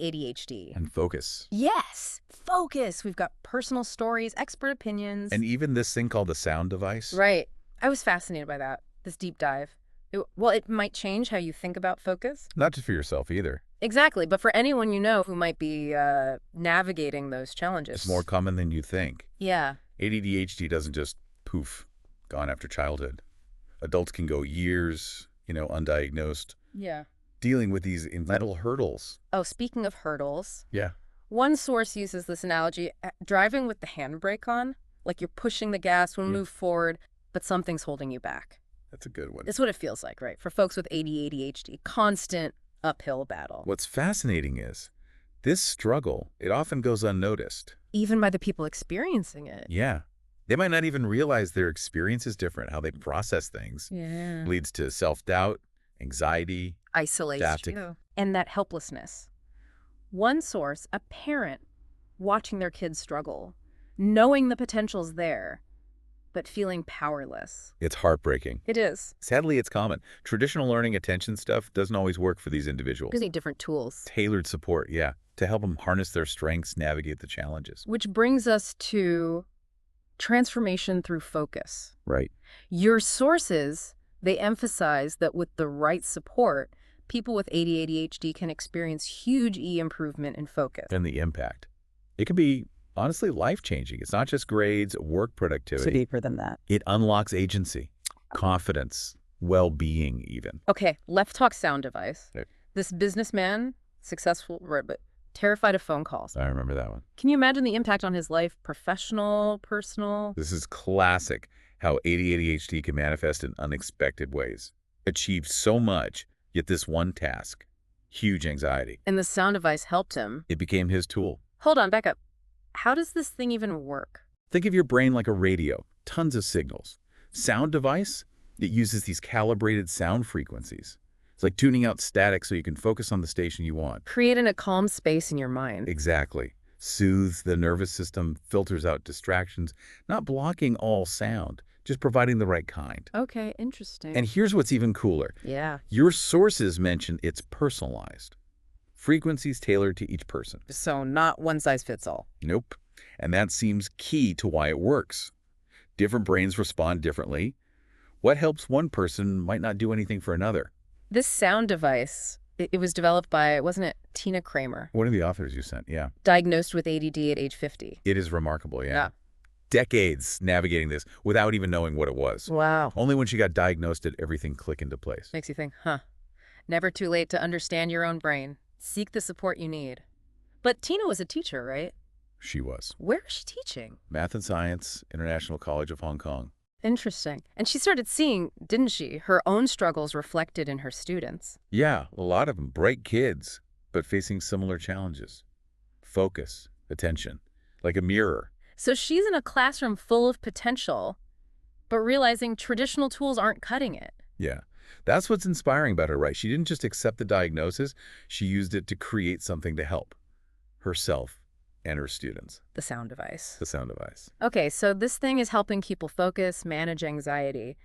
ADHD. And focus. Yes, focus. We've got personal stories, expert opinions. And even this thing called the sound device. Right. I was fascinated by that, this deep dive. It might change how you think about focus. Not just for yourself either. Exactly, but for anyone you know who might be navigating those challenges. It's more common than you think. Yeah. ADHD doesn't just poof, gone after childhood. Adults can go years, undiagnosed, Yeah. dealing with these mental hurdles. Oh, speaking of hurdles, Yeah. one source uses this analogy, driving with the handbrake on, like you're pushing the gas when move forward, but something's holding you back. That's a good one. It's what it feels like, right? For folks with ADHD, constant uphill battle. What's fascinating is this struggle, it often goes unnoticed. Even by the people experiencing it. Yeah. They might not even realize their experience is different, how they process things. Yeah. Leads to self-doubt, anxiety, Isolation. And that helplessness. One source, a parent watching their kids struggle, knowing the potential's there, but feeling powerless. It's heartbreaking. It is. Sadly, it's common. Traditional learning attention stuff doesn't always work for these individuals. Because they need different tools. Tailored support, yeah, to help them harness their strengths, navigate the challenges. Which brings us to transformation through focus. Right. Your sources, they emphasize that with the right support, people with ADHD can experience huge improvement in focus. And the impact. It can be, honestly, life-changing. It's not just grades, work productivity. So deeper than that. It unlocks agency, confidence, well-being even. Okay, let's talk sound device. Right. This businessman, successful, but terrified of phone calls. I remember that one. Can you imagine the impact on his life, professional, personal? This is classic, how ADHD can manifest in unexpected ways. Achieved so much, yet this one task, huge anxiety. And the sound device helped him. It became his tool. Hold on, back up. How does this thing even work? Think of your brain like a radio, tons of signals. Sound device, it uses these calibrated sound frequencies. It's like tuning out static so you can focus on the station you want. Creating a calm space in your mind. Exactly. Soothes the nervous system, filters out distractions, not blocking all sound, just providing the right kind. Okay, interesting. And here's what's even cooler. Yeah. Your sources mention it's personalized. Frequencies tailored to each person. So not one size fits all. Nope. And that seems key to why it works. Different brains respond differently. What helps one person might not do anything for another. This sound device, it was developed by, wasn't it, Tina Kramer? One of the authors you sent, yeah. Diagnosed with ADD at age 50. It is remarkable, yeah. Yeah. Decades navigating this without even knowing what it was. Wow. Only when she got diagnosed did everything click into place. Makes you think, never too late to understand your own brain. Seek the support you need. But Tina was a teacher, right? She was. Where is she teaching? Math and Science, International College of Hong Kong. Interesting. And she started seeing, didn't she, her own struggles reflected in her students. Yeah, a lot of them bright kids, but facing similar challenges. Focus, attention, like a mirror. So she's in a classroom full of potential, but realizing traditional tools aren't cutting it. Yeah, that's what's inspiring about her, right? She didn't just accept the diagnosis, she used it to create something to help herself and her students. The sound device. The sound device. Okay, so this thing is helping people focus, manage anxiety.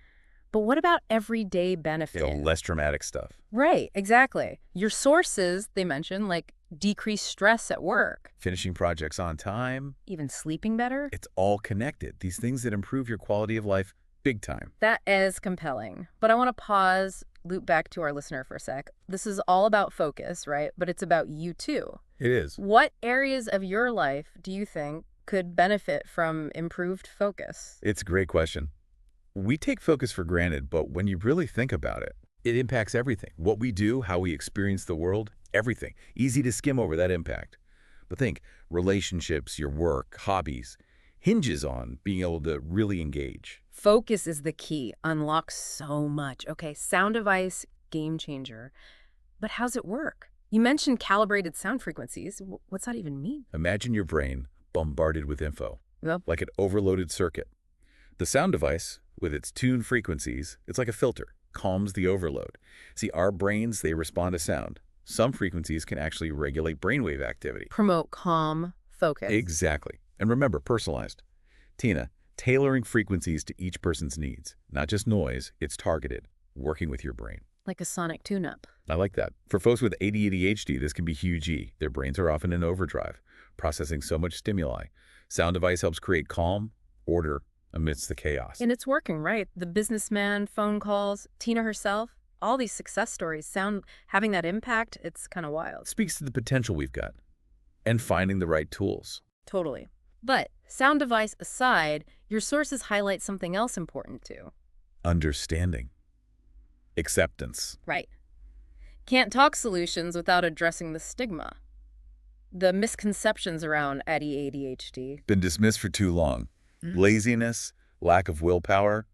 But what about everyday benefits? Less dramatic stuff. Right, exactly. Your sources, they mention, like decrease stress at work. Finishing projects on time. Even sleeping better. It's all connected. These things that improve your quality of life big time. That is compelling. But I want to pause, loop back to our listener for a sec. This is all about focus, right? But it's about you too. It is. What areas of your life do you think could benefit from improved focus? It's a great question. We take focus for granted, but when you really think about it, it impacts everything. What we do, how we experience the world, everything. Easy to skim over that impact. But think, relationships, your work, hobbies, hinges on being able to really engage. Focus is the key. Unlocks so much. Okay, sound device, game changer. But how's it work? You mentioned calibrated sound frequencies. What's that even mean? Imagine your brain bombarded with info, Yep. like an overloaded circuit. The sound device, with its tuned frequencies, it's like a filter, calms the overload. See, our brains, they respond to sound. Some frequencies can actually regulate brainwave activity. Promote calm focus. Exactly. And remember, personalized. Tina, tailoring frequencies to each person's needs. Not just noise, it's targeted, working with your brain. Like a sonic tune-up. I like that. For folks with ADHD, this can be huge E. Their brains are often in overdrive, processing so much stimuli. Sound device helps create calm, order amidst the chaos. And it's working, right? The businessman, phone calls, Tina herself, all these success stories sound having that impact. It's kind of wild. Speaks to the potential we've got and finding the right tools. Totally. But sound device aside, your sources highlight something else important too. Understanding. Acceptance. Right. Can't talk solutions without addressing the stigma. The misconceptions around ADHD. Been dismissed for too long. Laziness, lack of willpower,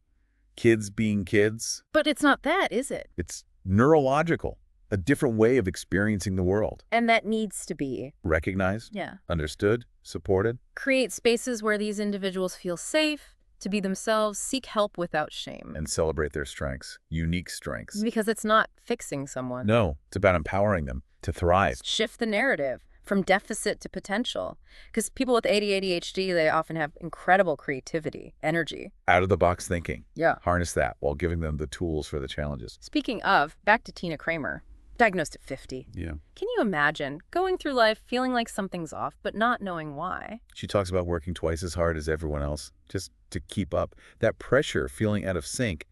kids being kids. But it's not that, is it? It's neurological, a different way of experiencing the world. And that needs to be. Recognized, Yeah. understood, supported. Create spaces where these individuals feel safe to be themselves, seek help without shame. And celebrate their strengths, unique strengths. Because it's not fixing someone. No, it's about empowering them to thrive. Shift the narrative from deficit to potential. Because people with ADHD, they often have incredible creativity, energy. Out-of-the-box thinking. Yeah. Harness that while giving them the tools for the challenges. Speaking of, back to Tina Kramer, diagnosed at 50. Yeah. Can you imagine going through life feeling like something's off, but not knowing why? She talks about working twice as hard as everyone else just to keep up. That pressure, feeling out of sync,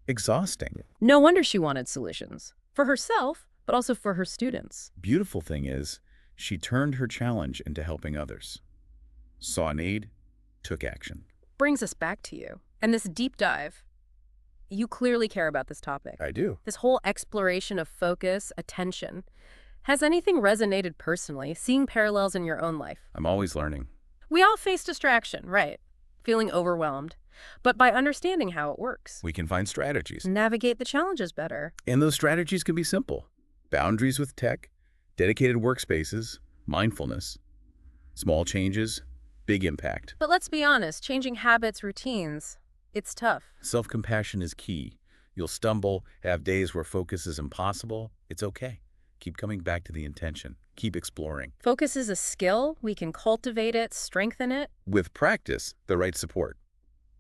exhausting. No wonder she wanted solutions. For herself, but also for her students. Beautiful thing is, she turned her challenge into helping others. Saw a need, took action. Brings us back to you. And this deep dive, you clearly care about this topic. I do. This whole exploration of focus, attention. Has anything resonated personally, seeing parallels in your own life? I'm always learning. We all face distraction, right? Feeling overwhelmed. But by understanding how it works, We can find strategies. navigate the challenges better. And those strategies can be simple. Boundaries with tech, dedicated workspaces, mindfulness. Small changes, big impact. But let's be honest, changing habits, routines, it's tough. Self-compassion is key. You'll stumble, have days where focus is impossible. It's okay. Keep coming back to the intention. Keep exploring. Focus is a skill. We can cultivate it, strengthen it. With practice, the right support,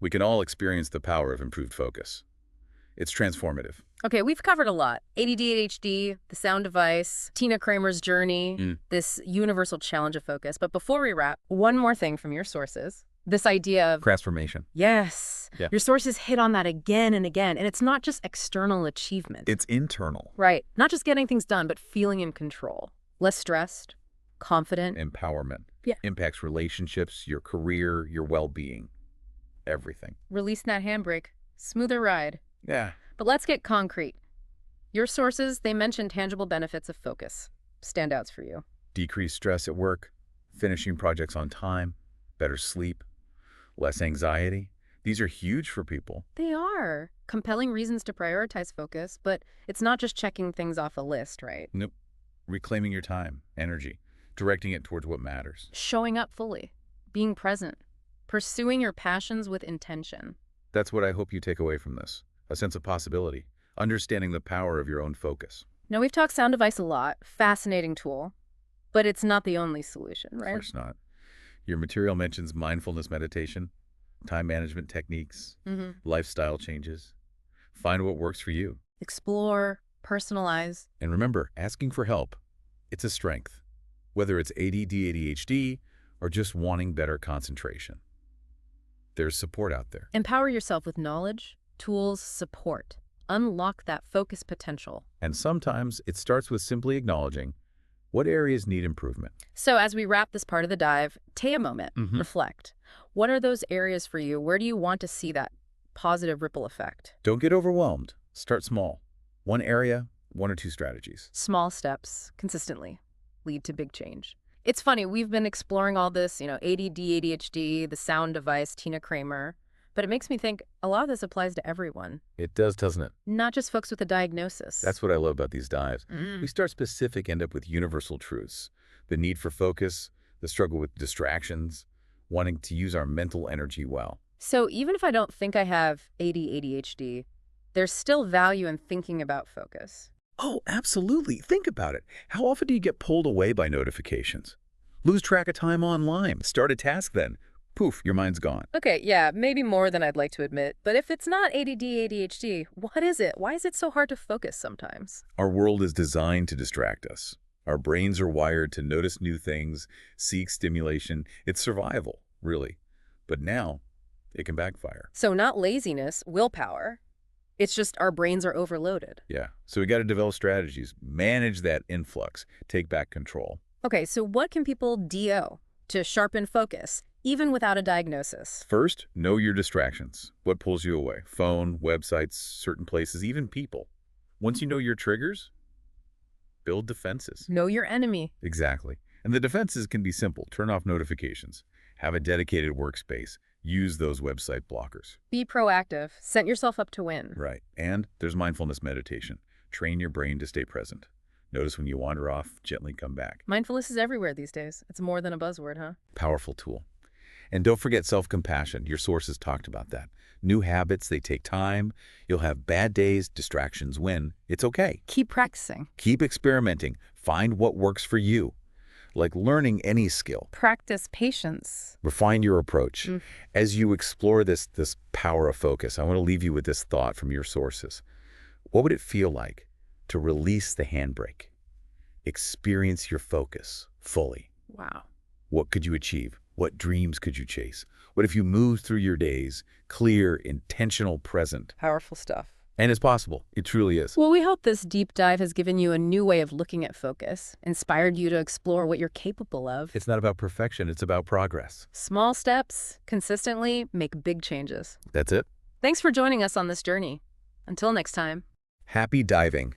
we can all experience the power of improved focus. It's transformative. Okay, we've covered a lot. ADD, ADHD, the sound device, Tina Kramer's journey, this universal challenge of focus. But before we wrap, one more thing from your sources. This idea of, Transformation. yes, Yeah. your sources hit on that again and again. And it's not just external achievement. It's internal. Right. Not just getting things done, but feeling in control. Less stressed, confident. Empowerment. Yeah. Impacts relationships, your career, your well-being. Everything. Release that handbrake. Smoother ride. Yeah. But let's get concrete. Your sources, they mention tangible benefits of focus. Standouts for you. Decreased stress at work, finishing projects on time, better sleep, less anxiety. These are huge for people. They are. Compelling reasons to prioritize focus, but it's not just checking things off a list, right? Nope. Reclaiming your time, energy, directing it towards what matters. Showing up fully. Being present. Pursuing your passions with intention. That's what I hope you take away from this. A sense of possibility, understanding the power of your own focus. Now, we've talked sound device a lot. Fascinating tool. But it's not the only solution, right? Of course not. Your material mentions mindfulness meditation, time management techniques, lifestyle changes. Find what works for you. Explore, personalize. And remember, asking for help, it's a strength. Whether it's ADD, ADHD, or just wanting better concentration. There's support out there. Empower yourself with knowledge, tools, support. Unlock that focus potential. And sometimes it starts with simply acknowledging what areas need improvement. So as we wrap this part of the dive, take a moment, reflect. What are those areas for you? Where do you want to see that positive ripple effect? Don't get overwhelmed. Start small. One area, one or two strategies. Small steps, consistently, lead to big change. It's funny, we've been exploring all this, ADD, ADHD, the sound device, Tina Kramer, but it makes me think a lot of this applies to everyone, It does, doesn't it? not just folks with a diagnosis. That's what I love about these dives. We start specific, end up with universal truths. The need for focus, the struggle with distractions, wanting to use our mental energy well. So even if I don't think I have AD, ADHD, there's still value in thinking about focus. Oh, absolutely. Think about it. How often do you get pulled away by notifications? Lose track of time online. Start a task then. poof, your mind's gone. Okay, yeah, maybe more than I'd like to admit. But if it's not ADD, ADHD, what is it? Why is it so hard to focus sometimes? Our world is designed to distract us. Our brains are wired to notice new things, seek stimulation. It's survival, really. But now, it can backfire. So not laziness, willpower. It's just our brains are overloaded. Yeah, so we got to develop strategies, manage that influx, take back control. Okay, so what can people do to sharpen focus, even without a diagnosis? First, know your distractions. What pulls you away? Phone, websites, certain places, even people. Once you know your triggers, build defenses. Know your enemy. Exactly. And the defenses can be simple. Turn off notifications. Have a dedicated workspace. Use those website blockers. Be proactive. Set yourself up to win. Right. And there's mindfulness meditation. Train your brain to stay present. Notice when you wander off, gently come back. Mindfulness is everywhere these days. It's more than a buzzword, huh? Powerful tool. And don't forget self-compassion. Your sources talked about that. New habits, they take time. You'll have bad days, distractions win. It's okay. Keep practicing. Keep experimenting. Find what works for you. Like learning any skill. Practice patience. Refine your approach. As you explore this power of focus, I want to leave you with this thought from your sources. What would it feel like to release the handbrake? Experience your focus fully. Wow. What could you achieve? What dreams could you chase? What if you moved through your days, clear, intentional, present? Powerful stuff. And it's possible. It truly is. Well, we hope this deep dive has given you a new way of looking at focus, inspired you to explore what you're capable of. It's not about perfection. It's about progress. Small steps, consistently, make big changes. That's it. Thanks for joining us on this journey. Until next time. Happy diving.